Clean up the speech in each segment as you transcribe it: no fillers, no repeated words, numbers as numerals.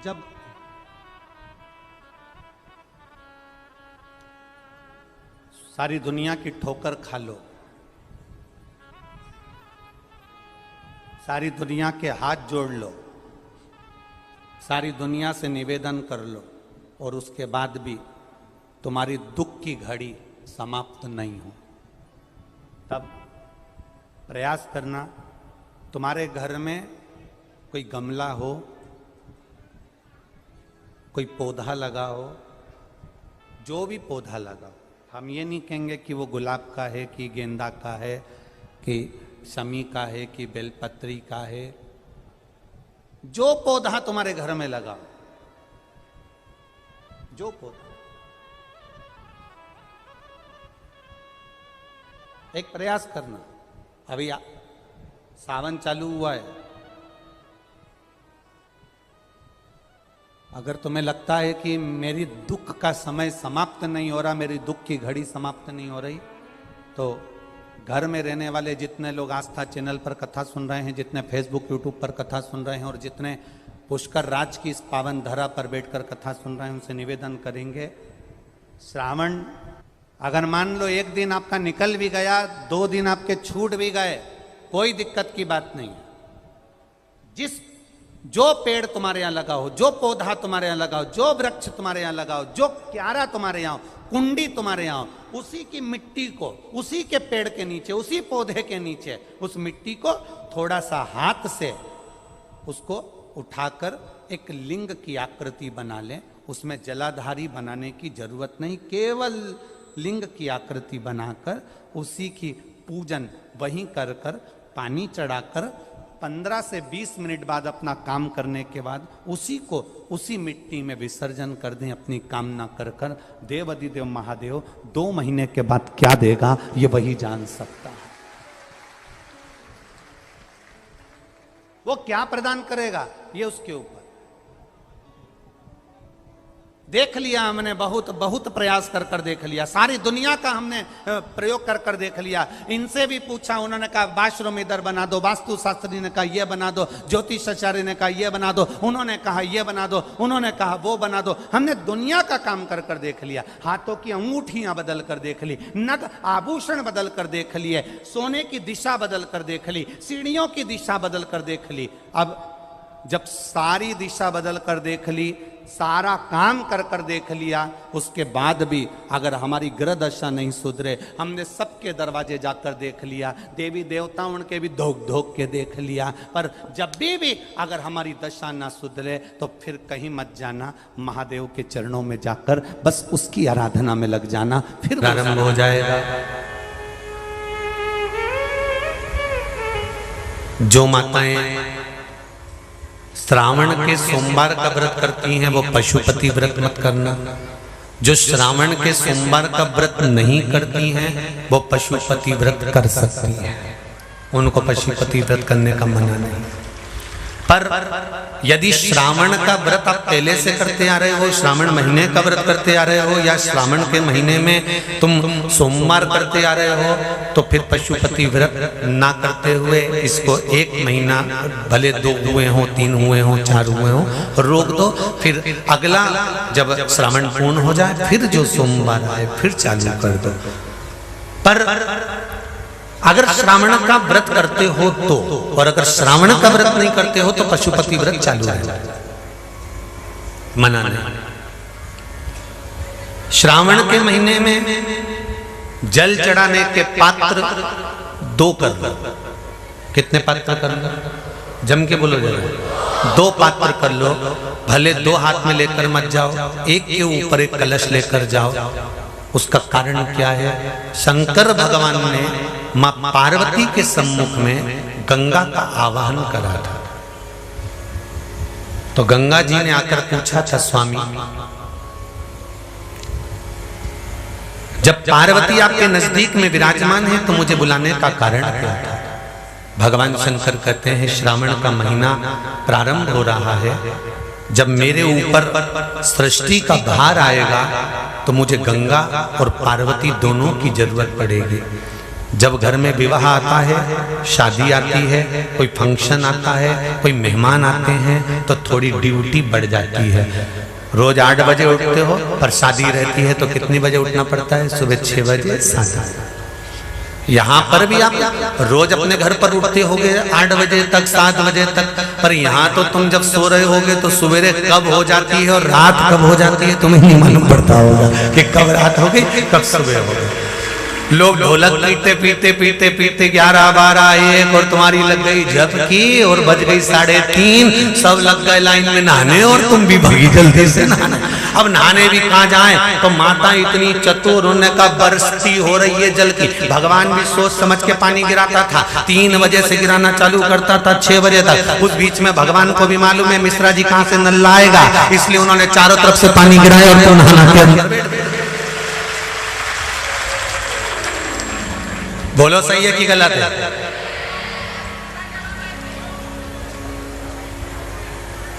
जब सारी दुनिया की ठोकर खा लो, सारी दुनिया के हाथ जोड़ लो, सारी दुनिया से निवेदन कर लो और उसके बाद भी तुम्हारी दुख की घड़ी समाप्त नहीं हो, तब प्रयास करना तुम्हारे घर में कोई गमला हो, कोई पौधा लगा हो, जो भी पौधा लगा हो। हम ये नहीं कहेंगे कि वो गुलाब का है कि गेंदा का है कि शमी का है कि बेलपत्री का है। जो पौधा तुम्हारे घर में लगा हो, जो पौधा, एक प्रयास करना। अभी सावन चालू हुआ है, अगर तुम्हें लगता है कि मेरी दुख का समय समाप्त नहीं हो रहा, मेरी दुख की घड़ी समाप्त नहीं हो रही, तो घर में रहने वाले जितने लोग आस्था चैनल पर कथा सुन रहे हैं, जितने फेसबुक यूट्यूब पर कथा सुन रहे हैं और जितने पुष्कर राज की इस पावन धरा पर बैठकर कथा सुन रहे हैं, उनसे निवेदन करेंगे, श्रावण अगर मान लो एक दिन आपका निकल भी गया, 2 दिन आपके छूट भी गए, कोई दिक्कत की बात नहीं है। जो पेड़ तुम्हारे यहां लगा हो, जो पौधा तुम्हारे यहां लगा हो, जो वृक्ष तुम्हारे यहां लगा हो, जो क्यारा तुम्हारे यहां हो, कुंडी तुम्हारे यहां हो, उसी की मिट्टी को, उसी के पेड़ के नीचे, उसी पौधे के नीचे, उस मिट्टी को थोड़ा सा हाथ से उसको उठाकर एक लिंग की आकृति बना लें। उसमें जलाधारी बनाने की जरूरत नहीं, केवल लिंग की आकृति बनाकर उसी की पूजन वहीं कर कर पानी चढ़ाकर 15 से 20 मिनट बाद अपना काम करने के बाद उसी को उसी मिट्टी में विसर्जन कर दें, अपनी कामना कर कर। देवाधिदेव महादेव 2 महीने के बाद क्या देगा ये वही जान सकता है। वो क्या प्रदान करेगा ये उसके ऊपर। देख लिया हमने, बहुत प्रयास कर कर देख लिया, सारी दुनिया का हमने प्रयोग कर कर देख लिया। इनसे भी पूछा, उन्होंने कहा वाशरूम इधर बना दो, वास्तु शास्त्री ने कहा ये बना दो, ज्योतिषाचार्य ने कहा ये बना दो, उन्होंने कहा ये बना दो, उन्होंने कहा वो बना दो। हमने दुनिया का काम कर कर देख लिया, हाथों की अंगूठियां बदल कर देख ली, नग आभूषण बदल कर देख लिए, सोने की दिशा बदल कर देख ली, सीढ़ियों की दिशा बदल कर देख ली। अब जब सारी दिशा बदल कर देख ली, सारा काम कर कर देख लिया, उसके बाद भी अगर हमारी ग्रह दशा नहीं सुधरे, हमने सबके दरवाजे जाकर देख लिया, देवी देवताओं के भी धोख धोख के देख लिया, पर जब भी अगर हमारी दशा ना सुधरे तो फिर कहीं मत जाना, महादेव के चरणों में जाकर बस उसकी आराधना में लग जाना, फिर प्रारंभ हो जाएगा। जो माताएं श्रावण के सोमवार का व्रत करती हैं वो पशुपति व्रत मत करना। जो श्रावण के सोमवार का व्रत नहीं करती हैं वो पशुपति व्रत कर सकती हैं, उनको पशुपति व्रत करने का मना नहीं। पर यदि श्रावण का व्रत आप पहले से करते आ रहे हो, श्रावण महीने का व्रत करते आ रहे हो, या श्रावण के महीने में तुम सोमवार करते आ रहे हो, तो फिर पशुपति व्रत ना करते हुए इसको 1 महीना, भले 2 हुए हो, 3 हुए हो, 4 हुए हो, रोक दो। फिर अगला जब श्रावण पूर्ण हो जाए फिर जो सोमवार आए फिर चालू कर दो। पर अगर श्रावण का व्रत करते हो तो, और अगर श्रावण का व्रत नहीं करते हो तो पशुपति व्रत चालू है, मना नहीं। श्रावण के महीने में जल चढ़ाने के पात्र 2 कर लो। कितने पात्र कर लो? जम के बोलो जरा। 2 पात्र कर लो, भले 2 हाथ में लेकर मत जाओ, एक के ऊपर एक कलश लेकर जाओ। उसका कारण क्या है? शंकर भगवान ने मां पार्वती के सम्मुख में गंगा का आवाहन करा था, तो गंगा जी ने आकर पूछा था, स्वामी जब पार्वती आपके नजदीक में विराजमान है तो मुझे बुलाने का कारण क्या था? भगवान शंकर कहते हैं, श्रावण का महीना प्रारंभ हो रहा है, जब मेरे ऊपर सृष्टि का भार आएगा तो मुझे गंगा और पार्वती दोनों की जरूरत पड़ेगी। जब घर में विवाह आता है, शादी आती है, कोई फंक्शन आता है, कोई मेहमान आते हैं, तो थोड़ी ड्यूटी बढ़ जाती है। रोज 8 बजे उठते हो, पर शादी रहती है तो कितनी बजे उठना पड़ता है? सुबह 6 बजे 7। यहाँ पर भी आप रोज अपने घर पर उठते होगे 8 बजे तक 7 बजे तक, पर यहाँ तो तुम जब सो रहे होगे तो सवेरे कब हो जाती है और रात कब हो जाती है तुम्हें नहीं मालूम पड़ता होगा कि कब रात हो गई कब सुबह हो गई। लोग ढोलक पीटते पीटते पीटते पीटते 11 12 1 और तुम्हारी लग गई झपकी और बज गई 3:30, सब लग गए लाइन में नहाने और तुम भी भागी जल्दी से नहाने। अब नहाने भी कहाँ जाएं, तो माता इतनी चतुर, उन्होंने कहा बरसती हो रही है जल की। भगवान भी सोच समझ के पानी गिराता था, 3 बजे से गिराना चालू करता था 6 बजे तक। उस बीच में भगवान को भी मालूम है मिश्रा जी कहाँ से नल लाएगा, इसलिए उन्होंने चारों तरफ से पानी गिराया और तो नहाना के बोलो सही है कि गलत है?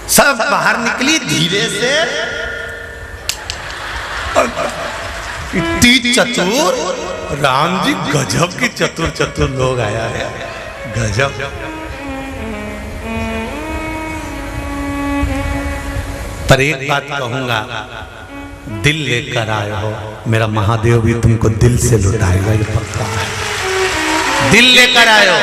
सब बाहर निकली धीरे से, इतनी चतुर, राम जी गजब की चतुर चतुर लोग आया है, गजब। पर एक बात कहूंगा, दिल लेकर आए हो, मेरा महादेव भी तुमको दिल से लुटाएगा, ये पक्का है। दिल लेकर आए हो।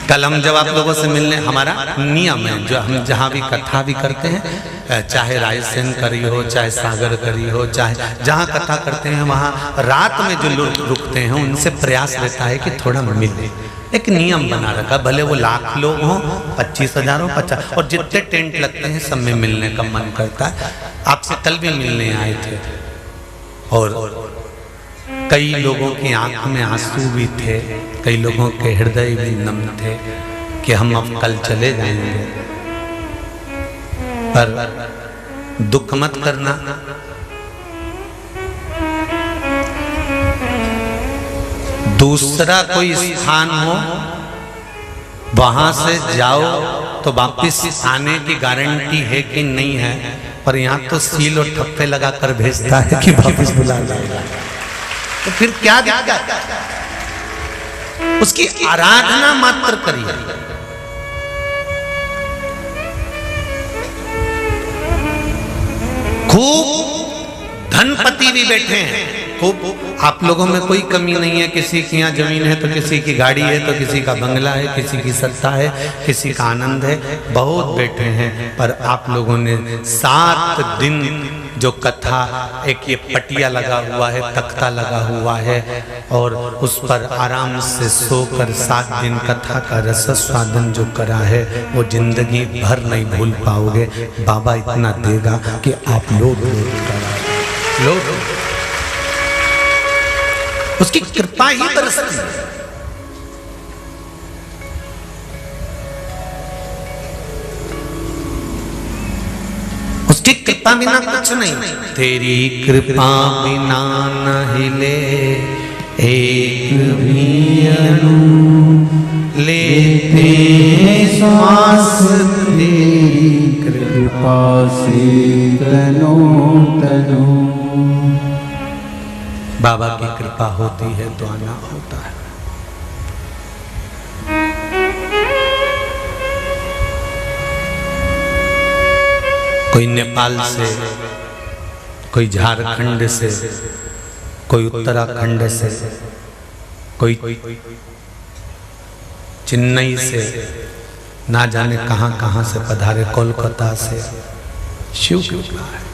कल हम जब आप लोगों से मिलने, हमारा नियम है जो हम जहाँ भी कथा भी करते हैं, चाहे रायसेन करी हो, चाहे सागर करी हो, चाहे जहाँ कथा करते हैं वहाँ रात में जो लोग रुकते हैं उनसे प्रयास रहता है कि थोड़ा मिले। एक नियम बना रखा, भले वो लाख लोग हों, 25,000 हो, 50, और जितने टेंट लगते हैं सब में मिलने का मन करता है। आपसे कल भी मिलने आए थे और कई लोगों की आंख में आंसू भी थे, कई लोगों के हृदय भी नम थे कि हम अब कल चले जाएंगे। पर दुख मत करना, दूसरा कोई स्थान हो वहां से जाओ तो वापिस आने की गारंटी है कि नहीं है, पर यहाँ तो सील और ठप्पे लगाकर भेजता है कि वापिस बुला लाएगा। तो फिर क्या दिक्कत? उसकी आराधना मात्र करिए। खूब धनपति भी बैठे हैं, खूब, आप लोगों में कोई कमी नहीं है। किसी की यहाँ जमीन है तो किसी की गाड़ी है, तो किसी का बंगला है, किसी की सत्ता है, किसी का आनंद है, बहुत बैठे हैं। पर आप लोगों ने 7 दिन जो कथा, एक ये पटिया लगा हुआ है, तख्ता लगा हुआ है, और उस पर आराम से सोकर 7 दिन कथा का रस स्वादन जो करा है वो जिंदगी भर नहीं भूल पाओगे। बाबा इतना देगा कि आप लोग उसकी कृपा ही बरसती है। उसकी कृपा बिना कुछ नहीं। तेरी कृपा बिना न हिले एक भी अणु, लेते श्वास तेरी कृपा से तनो तनो। बाबा की कृपा होती है तो आना होता है। कोई नेपाल से, कोई झारखंड से, कोई उत्तराखंड से, कोई चेन्नई से, ना जाने कहां कहां से पधारे, कोलकाता से। शिव कृपा है।